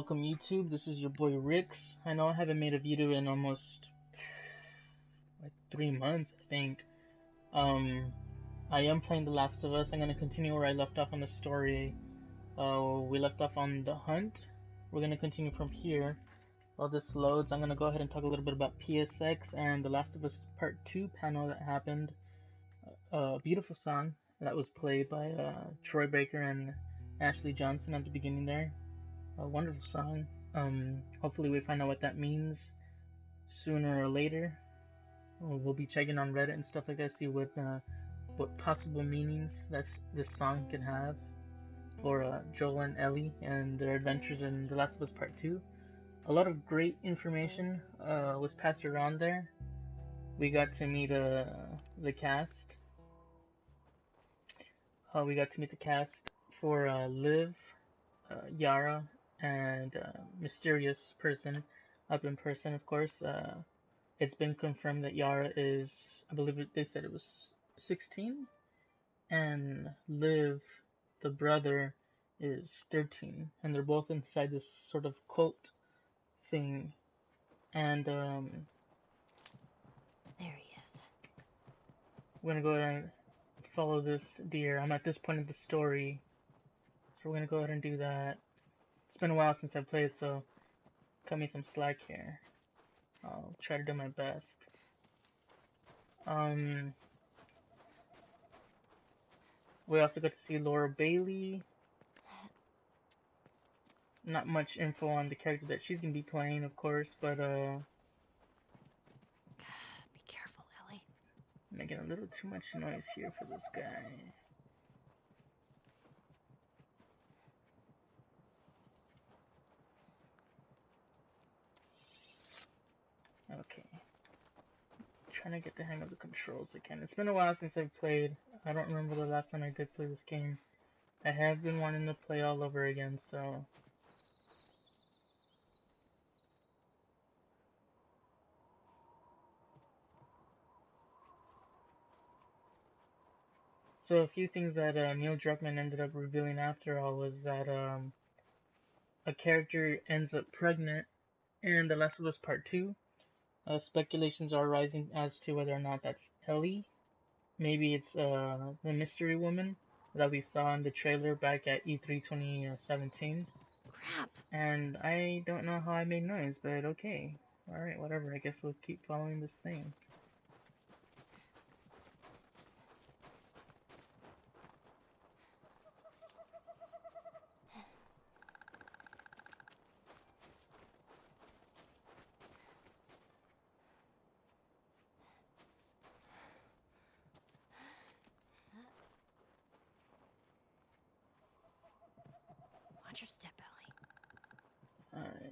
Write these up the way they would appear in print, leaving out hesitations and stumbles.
welcome YouTube. This is your boy Rixsch. I know I haven't made a video in almost like 3 months, I think. I am playing The Last of Us. I'm gonna continue where I left off on the story. We left off on the hunt. We're gonna continue from here. While this loads, I'm gonna go ahead and talk a little bit about PSX and The Last of Us Part 2 panel that happened. A beautiful song that was played by Troy Baker and Ashley Johnson at the beginning there. A wonderful song. Hopefully we find out what that means sooner or later. We'll be checking on Reddit and stuff like that, see what possible meanings that this song can have for Joel and Ellie and their adventures in The Last of Us Part 2. A lot of great information was passed around there. We got to meet the cast. We got to meet the cast for Liv, Yara, and mysterious person up in person, of course. It's been confirmed that Yara is, I believe they said it was 16, and Liv, the brother, is 13, and they're both inside this sort of cult thing. And there he is. We're gonna go ahead and follow this deer. I'm at this point in the story, so we're gonna go ahead and do that. It's been a while since I played, so cut me some slack here. I'll try to do my best. We also got to see Laura Bailey. Not much info on the character that she's gonna be playing, of course, but Be careful, Ellie. making a little too much noise here for this guy. Okay. Trying to get the hang of the controls again. It's been a while since I've played. I don't remember the last time I did play this game. I have been wanting to play all over again, so... So a few things that Neil Druckmann ended up revealing after all was that a character ends up pregnant in The Last of Us Part 2. Speculations are rising as to whether or not that's Ellie. Maybe it's the mystery woman that we saw in the trailer back at E3 2017. Crap. And I don't know how I made noise, but okay. Alright, whatever. I guess we'll keep following this thing. Watch your step, Ellie. Alright.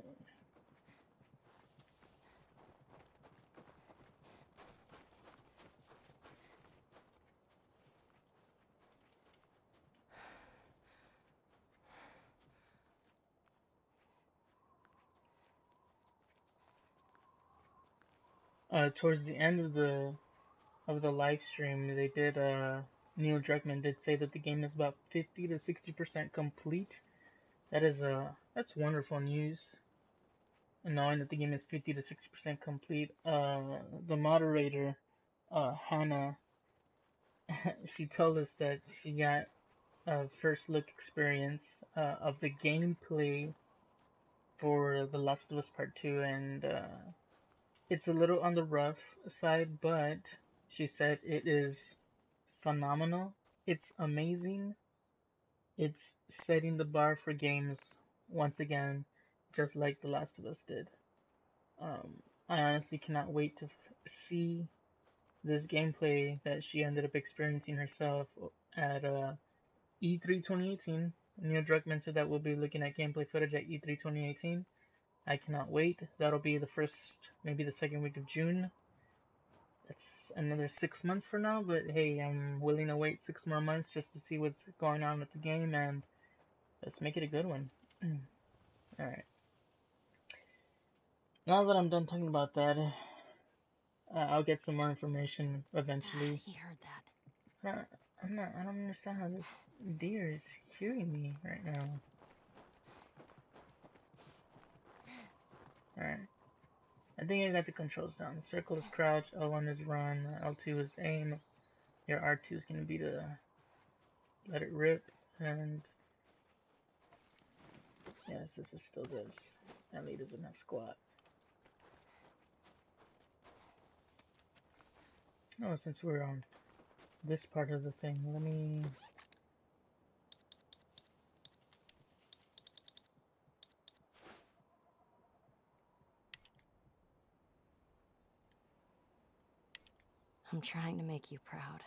Towards the end of the live stream, they did Neil Druckmann did say that the game is about 50 to 60% complete. That is that's wonderful news. And knowing that the game is 50 to 60% complete, the moderator, Hannah, she told us that she got a first look experience of the gameplay for The Last of Us Part 2, and it's a little on the rough side, but she said it is phenomenal. It's amazing. It's setting the bar for games once again, just like The Last of Us did. I honestly cannot wait to see this gameplay that she ended up experiencing herself at E3 2018. Neil Druckmann said that we'll be looking at gameplay footage at E3 2018. I cannot wait. That'll be the first, maybe the second week of June. That's another 6 months from now, but hey, I'm willing to wait 6 more months just to see what's going on with the game, and let's make it a good one. Alright. Now that I'm done talking about that, I'll get some more information eventually. He heard that. I don't understand how this deer is hearing me right now. Alright. I think I got the controls down. Circle is crouch, L1 is run, L2 is aim. Your R2 is going to be to let it rip, and yes, this is still this. Ellie doesn't have squat. Oh, since we're on this part of the thing, let me... I'm trying to make you proud.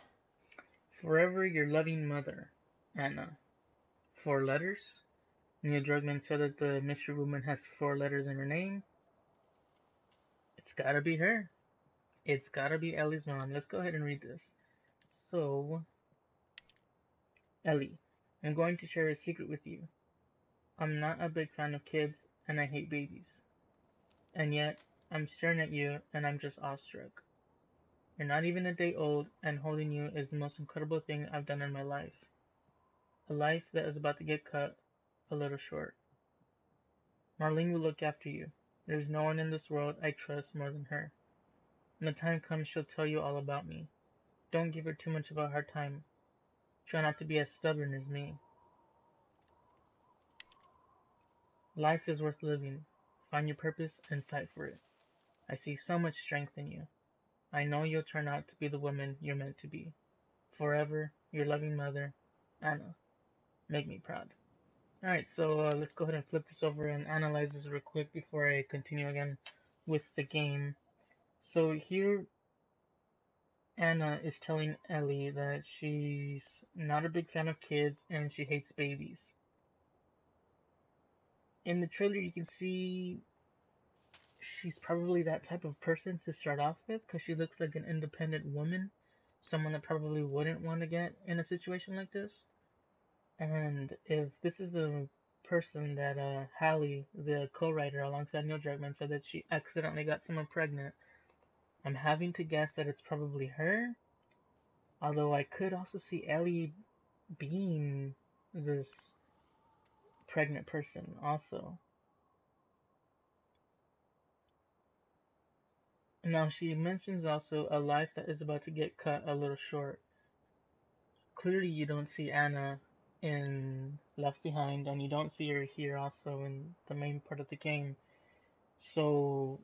Forever your loving mother, Anna. 4 letters. Neil Druckmann said that the mystery woman has 4 letters in her name. It's gotta be her. It's gotta be Ellie's mom. Let's go ahead and read this. So, Ellie, I'm going to share a secret with you. I'm not a big fan of kids, and I hate babies. And yet, I'm staring at you, and I'm just awestruck. You're not even a day old, and holding you is the most incredible thing I've done in my life. A life that is about to get cut a little short. Marlene will look after you. There's no one in this world I trust more than her. When the time comes, she'll tell you all about me. Don't give her too much of a hard time. Try not to be as stubborn as me. Life is worth living. Find your purpose and fight for it. I see so much strength in you. I know you'll turn out to be the woman you're meant to be. Forever, your loving mother, Anna. Make me proud. Alright, so let's go ahead and flip this over and analyze this real quick before I continue again with the game. So here, Anna is telling Ellie that she's not a big fan of kids and she hates babies. In the trailer, you can see she's probably that type of person to start off with because she looks like an independent woman, someone that probably wouldn't want to get in a situation like this. And if this is the person that Hallie, the co-writer alongside Neil Druckmann, said that she accidentally got someone pregnant, I'm having to guess that it's probably her. Although I could also see Ellie being this pregnant person also. Now she mentions also a life that is about to get cut a little short. Clearly you don't see Anna in Left Behind, and you don't see her here also in the main part of the game. So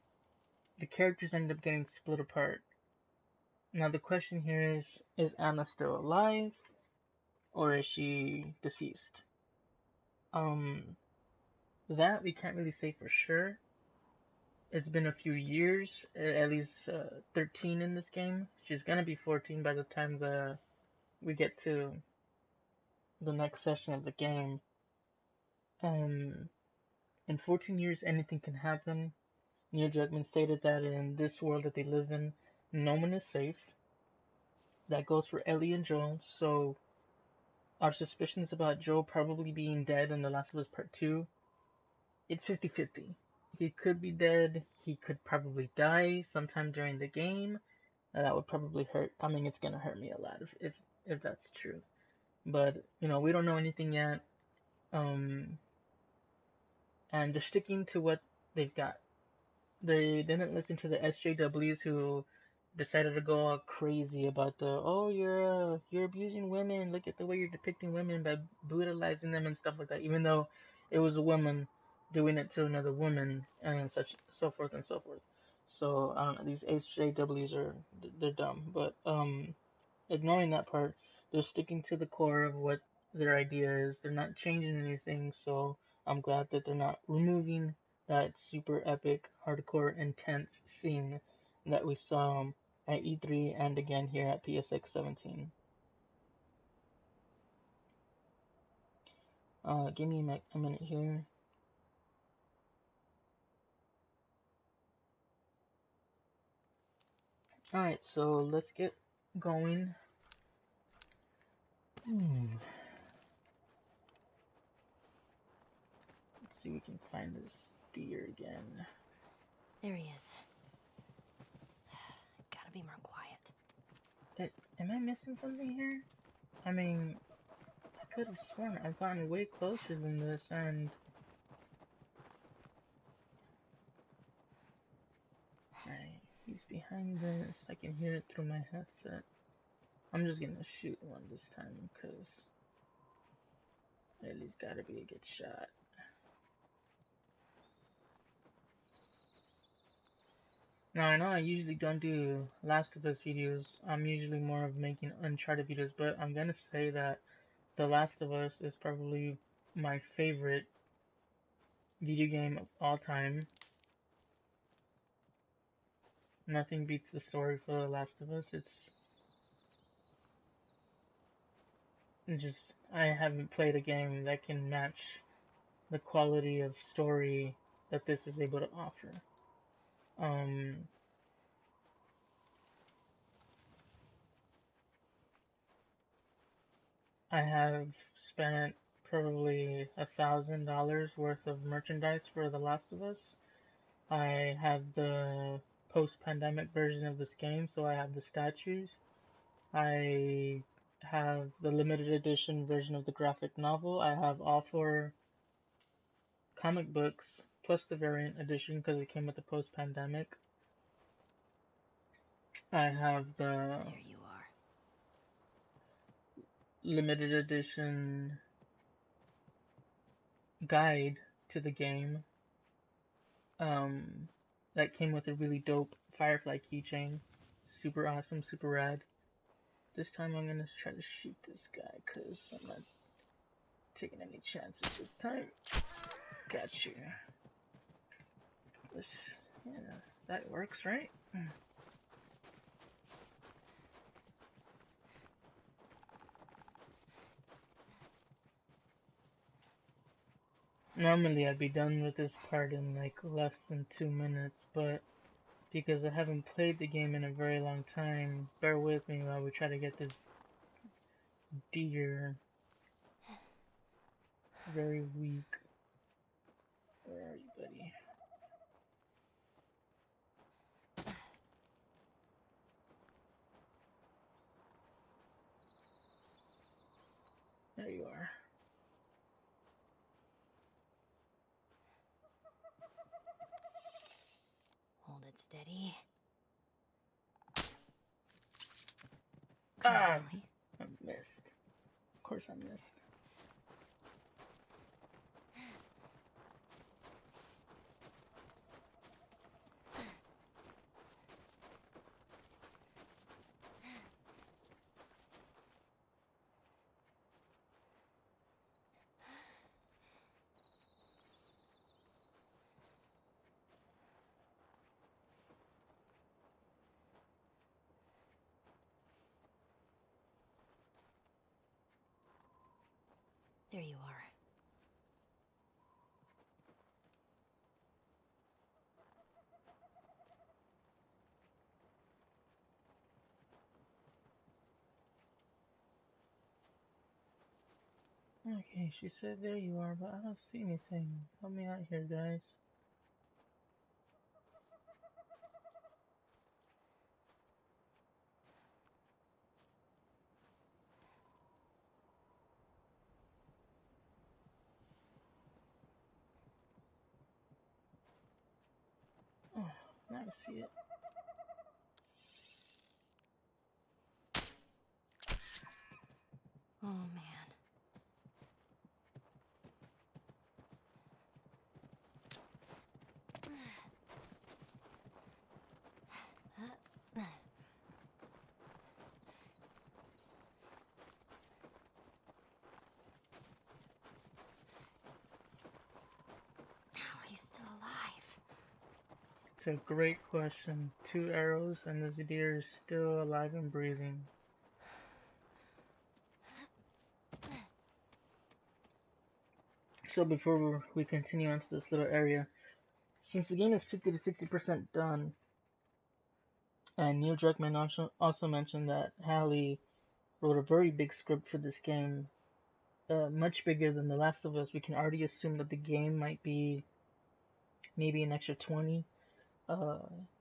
the characters end up getting split apart. Now the question here is Anna still alive, or is she deceased? That we can't really say for sure. It's been a few years, at least 13 in this game. She's gonna be 14 by the time we get to the next session of the game. In 14 years, anything can happen. Neil Druckmann stated that in this world that they live in, no one is safe. That goes for Ellie and Joel, so our suspicions about Joel probably being dead in The Last of Us Part 2, it's 50-50. He could be dead, he could probably die sometime during the game, and that would probably hurt. I mean, it's gonna hurt me a lot if that's true. But, you know, we don't know anything yet. And they're sticking to what they've got. They didn't listen to the SJWs who decided to go all crazy about you're abusing women. Look at the way you're depicting women by brutalizing them and stuff like that. Even though it was a woman doing it to another woman and so forth and so forth. So I don't know. These SJWs they're dumb. But ignoring that part, they're sticking to the core of what their idea is. They're not changing anything. So I'm glad that they're not removing that super epic, hardcore, intense scene that we saw at E3 and again here at PSX 17. Give me a minute here. Alright, so let's get going. Let's see if we can find this deer again. There he is. Gotta be more quiet. Am I missing something here? I mean, I could have sworn I've gotten way closer than this, and He's behind this. I can hear it through my headset. I'm just gonna shoot one this time, because at least gotta be a good shot. Now, I know I usually don't do Last of Us videos. I'm usually more of making Uncharted videos, but I'm gonna say that The Last of Us is probably my favorite video game of all time. Nothing beats the story for The Last of Us. It's just, I haven't played a game that can match the quality of story that this is able to offer. I have spent probably $1,000 worth of merchandise for The Last of Us. I have the post-pandemic version of this game, so I have the statues. I have the limited edition version of the graphic novel. I have all 4 comic books, plus the variant edition because it came with the post-pandemic. I have the There you are. limited edition guide to the game. That came with a really dope Firefly keychain. Super awesome, super rad. This time I'm gonna try to shoot this guy because I'm not taking any chances this time. Got you. This, yeah, that works, right? Normally I'd be done with this part in like less than 2 minutes, but because I haven't played the game in a very long time, bear with me while we try to get this deer. Very weak. Where are you, buddy? There you are. Hold it steady. Ah! Really? I missed. Of course I missed. There you are. Okay, she said there you are, but I don't see anything. Help me out here, guys. Oh, now I see it. Oh, man. How are you still alive? It's a great question. 2 arrows and this deer is still alive and breathing. So before we continue on to this little area, since the game is 50 to 60% done, and Neil Druckmann also mentioned that Hallie wrote a very big script for this game, much bigger than The Last of Us, we can already assume that the game might be maybe an extra 20,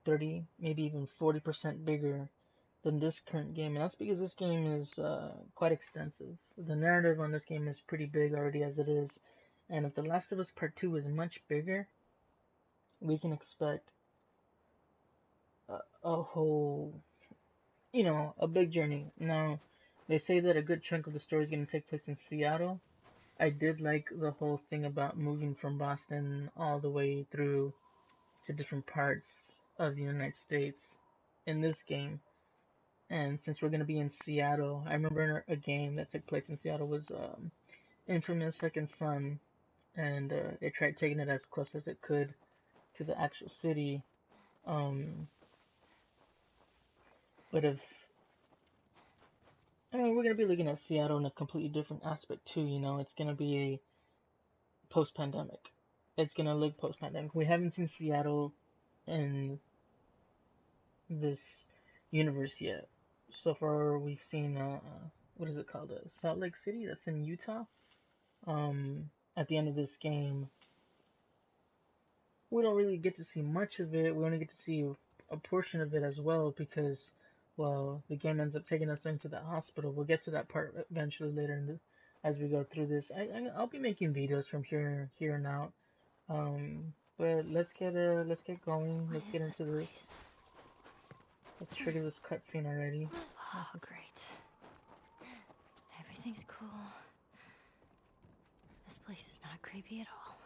30, maybe even 40% bigger than this current game, and that's because this game is quite extensive. The narrative on this game is pretty big already as it is, and if The Last of Us Part 2 is much bigger, we can expect a whole, a big journey. Now, they say that a good chunk of the story is going to take place in Seattle. I did like the whole thing about moving from Boston all the way through to different parts of the United States in this game. And since we're going to be in Seattle, I remember a game that took place in Seattle was Infamous Second Son, and it tried taking it as close as it could to the actual city. But if we're gonna be looking at Seattle in a completely different aspect too. It's gonna be a post-pandemic. It's gonna look post-pandemic. We haven't seen Seattle in this universe yet. So far, we've seen what is it called? Salt Lake City. That's in Utah. At the end of this game, we don't really get to see much of it. We only get to see a portion of it as well because, well, the game ends up taking us into that hospital. We'll get to that part eventually later as we go through this. I'll be making videos from here and out. But let's get going. Let's get into this. Let's trigger this cutscene already. Oh, great. Everything's cool. This place is not creepy at all.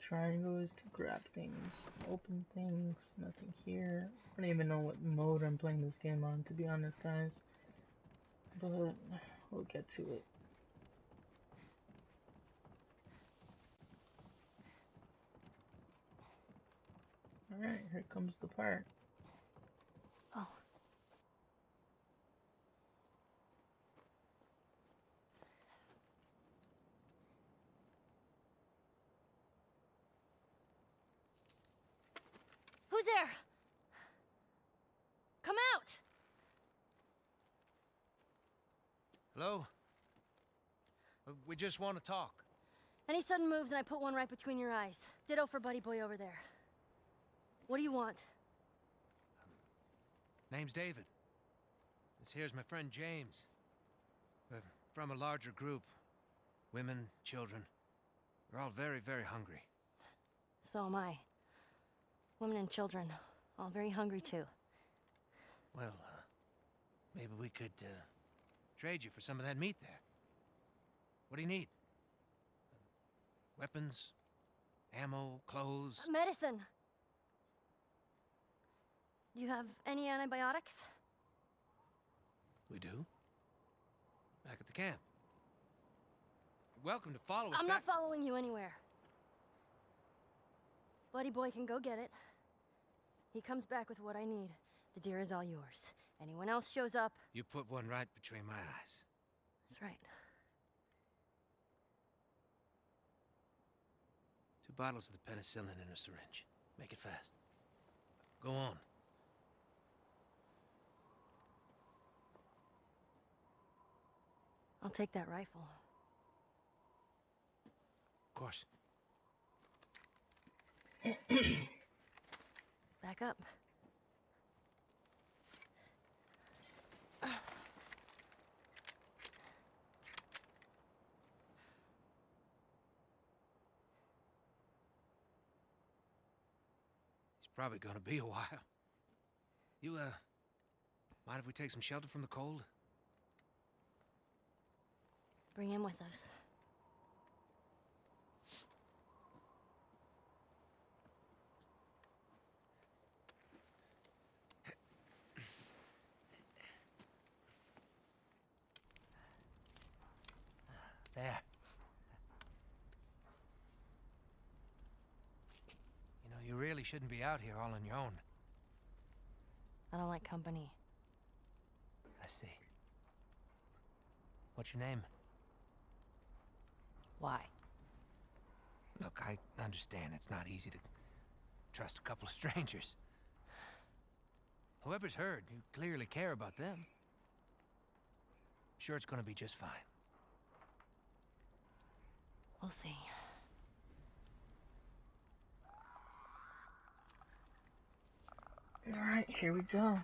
Triangle is to grab things, open things, nothing here. I don't even know what mode I'm playing this game on, to be honest, guys. But we'll get to it. Alright, here comes the part. Oh. Who's there? Come out! Hello? We just want to talk. Any sudden moves and I put one right between your eyes. Ditto for buddy boy over there. What do you want? Name's David. This here's my friend James. We're from a larger group. Women, children. We're all very, very hungry. So am I. Women and children, all very hungry too. Well, maybe we could, trade you for some of that meat there. What do you need? Weapons? Ammo? Clothes? Medicine! Do you have any antibiotics? We do. Back at the camp. You're welcome to follow us I'm back. not following you anywhere. Buddy boy can go get it. He comes back with what I need. The deer is all yours. Anyone else shows up... You put one right between my eyes. That's right. 2 bottles of the penicillin in a syringe. Make it fast. Go on. I'll take that rifle. Of course. Back up. It's probably gonna be a while. You, mind if we take some shelter from the cold? Bring him with us. There. You know, you really shouldn't be out here all on your own. I don't like company. I see. What's your name? Why? Look, I understand it's not easy to trust a couple of strangers. Whoever's hurt, you clearly care about them. I'm sure it's gonna be just fine. We'll see. Alright, here we go.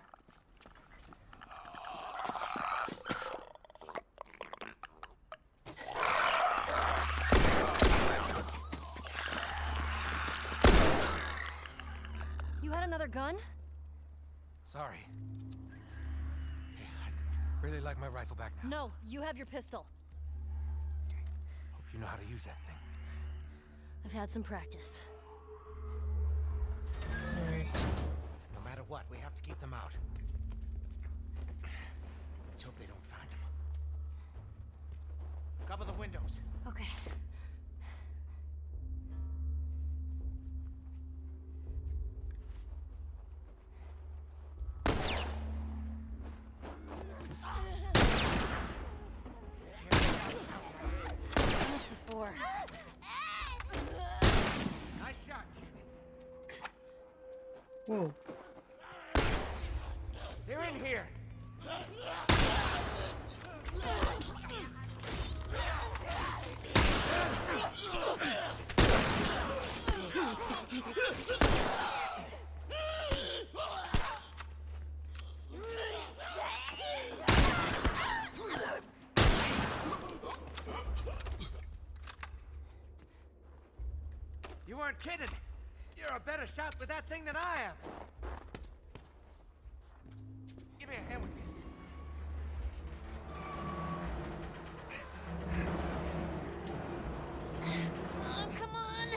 gun? Sorry. Hey, I'd really like my rifle back now. No, you have your pistol. Hope you know how to use that thing. I've had some practice. Alright. No matter what, we have to keep them out. Let's hope they don't find him. Cover the windows. Okay. As before. Nice shot, kid. Whoa. They're in here. You weren't kidding. You're a better shot with that thing than I am. Give me a hand with this. Oh, come on!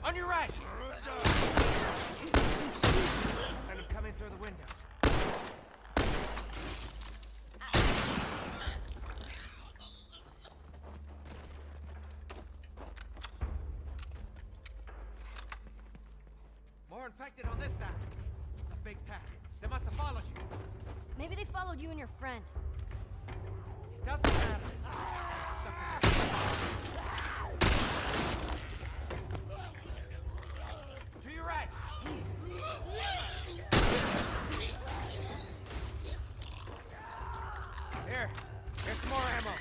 On your right! And I'm coming through the windows. More infected on this side. It's a big pack. They must have followed you. Maybe they followed you and your friend. It doesn't matter. Stuck in this. To your right. Here's some more ammo.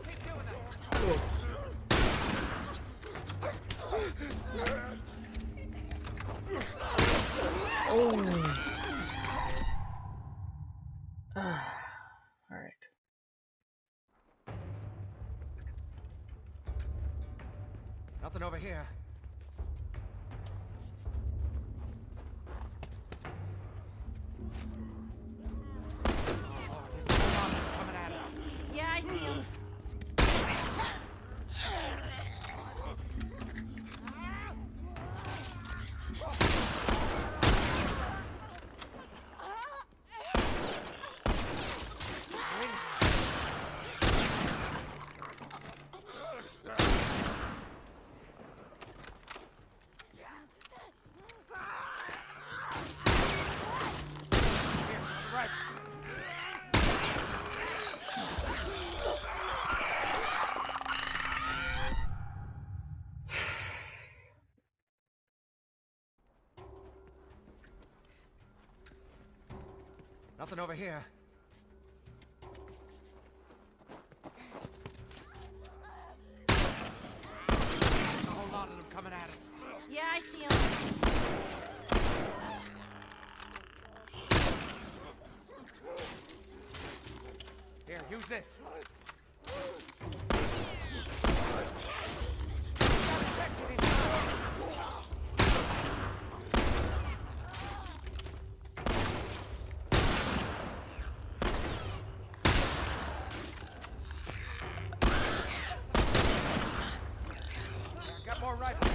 Keep doing that. Whoa. Oh. Alright. Nothing over here. Oh, there's a monster coming at us. Yeah, I see him. Right. Nothing over here. There's a whole lot of them coming at us. Yeah, I see him. Here, use this. Got more rifles.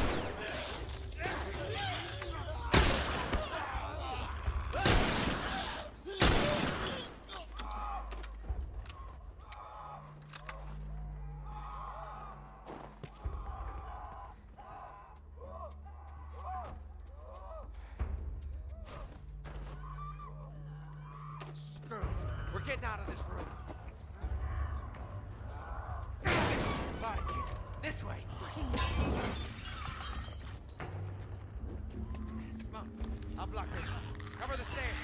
Screw it. We're getting out of this room. Body kid. This way. Come on. I'll block this. Cover the stairs.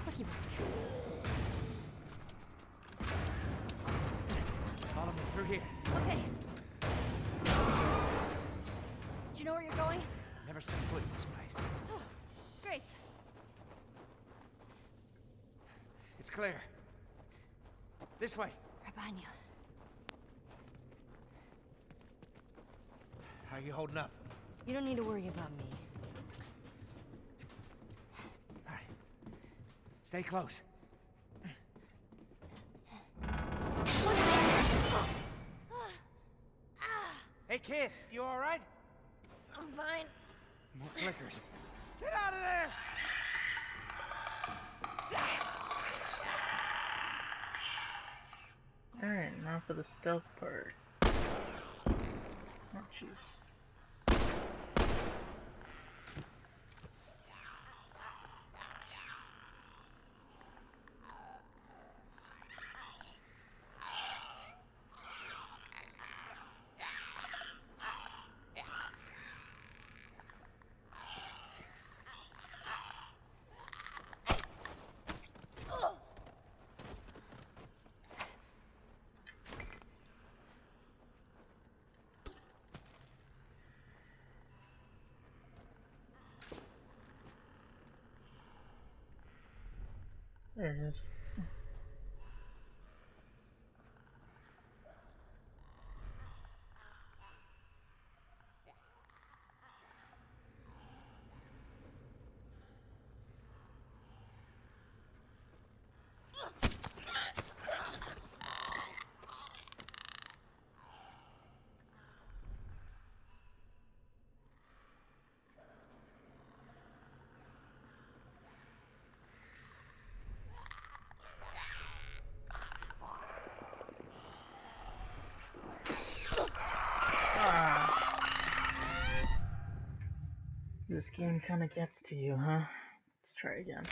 Lucky break. Follow me through here. Okay. set foot in this place. Great. It's clear. This way. Right behind you. How are you holding up? You don't need to worry about me. All right. Stay close. Hey, kid, you all right? I'm fine. More clickers. Get out of there! Alright, now for the stealth part. Oh, jeez. There it is. This game kinda gets to you, huh? Let's try again.